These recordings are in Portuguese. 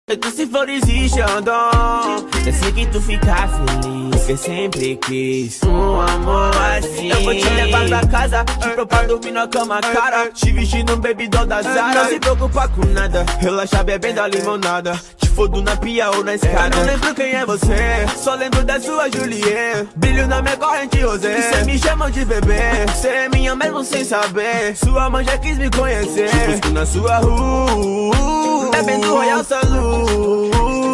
Eu disse flores e Xandão, eu sei que tu fica feliz, que eu sempre quis um amor assim. Eu vou te levar pra casa, te propor pra dormir na cama, cara. Te vestir num bebidão da Zara. Não se preocupa com nada, relaxa bebendo a limonada. Te fodo na pia ou na escada. Eu não lembro quem é você, só lembro da sua Juliette. Brilho na minha corrente rosé, e cê me chamam de bebê. Cê é minha mesmo sem saber, sua mãe já quis me conhecer. Te busco na sua rua, bebendo Royal Salute.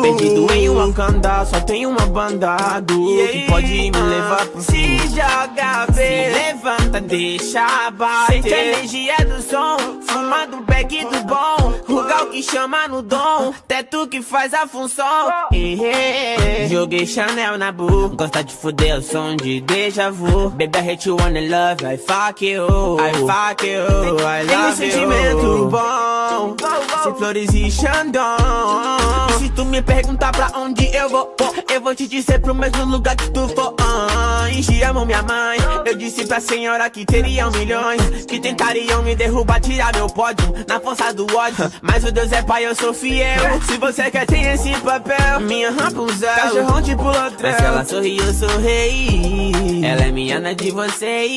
Perdido em Wakanda, só tem uma bandado que pode me levar pro fim. Se joga, vê, levanta, deixa bater. Sente a energia do som, fuma do beck do bom. Rugal que chama no dom, teto que faz a função. Joguei Chanel na boca, gosta de fuder o som de déjà vu. Baby, I hate you, wanna love, I fuck you, I fuck you, I love you. Tem um sentimento bom, sem flores e Xandão. Se tu me perguntar pra onde eu vou te dizer pro mesmo lugar que tu for. Enchi a mão minha mãe, eu disse pra senhora que teriam milhões que tentariam me derrubar, tirar meu pódio na força do ódio. Mas o Deus é pai, eu sou fiel. Se você quer, tem esse papel. Minha Rapunzel, cachorrão de pulotrel. Mas se ela sorri, eu sou rei. Ela é minha, não é de você.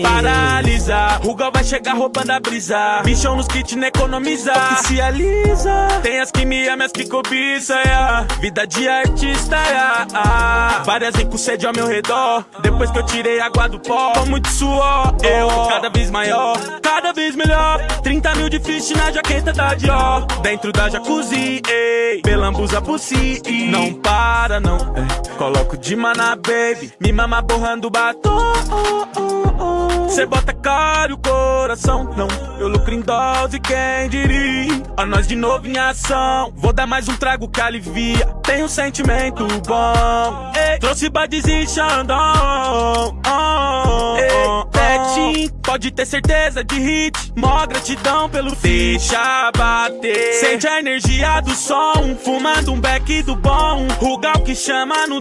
Paralisa, Rugal vai chegar roubando a brisa. Bichão nos kits não economiza. Oficializa, tem as que me amam, as que cobiça, yeah. Vida de artista, yeah. Várias vêm com sede ao meu redor. Depois que eu tirei água do pó, com muito suor, eu cada vez maior, cada vez melhor. 30 mil de fish na jaqueta da Dior, dentro da jacuzzi, ei. Pelambuza por si, não para não, coloco de mana, baby. Me mama borrando batom, cê bota cara e o coração, não. Eu lucro em dose, quem diria? A nós de novo em ação. Vou dar mais um trago que alivia. Tem um sentimento bom, ei. Trouxe Buddies e Xandão, Betinho, pode ter certeza de hit. Mó gratidão pelo deixa bater. Sente a energia do som, fumando um beck do bom. Rugal que chama no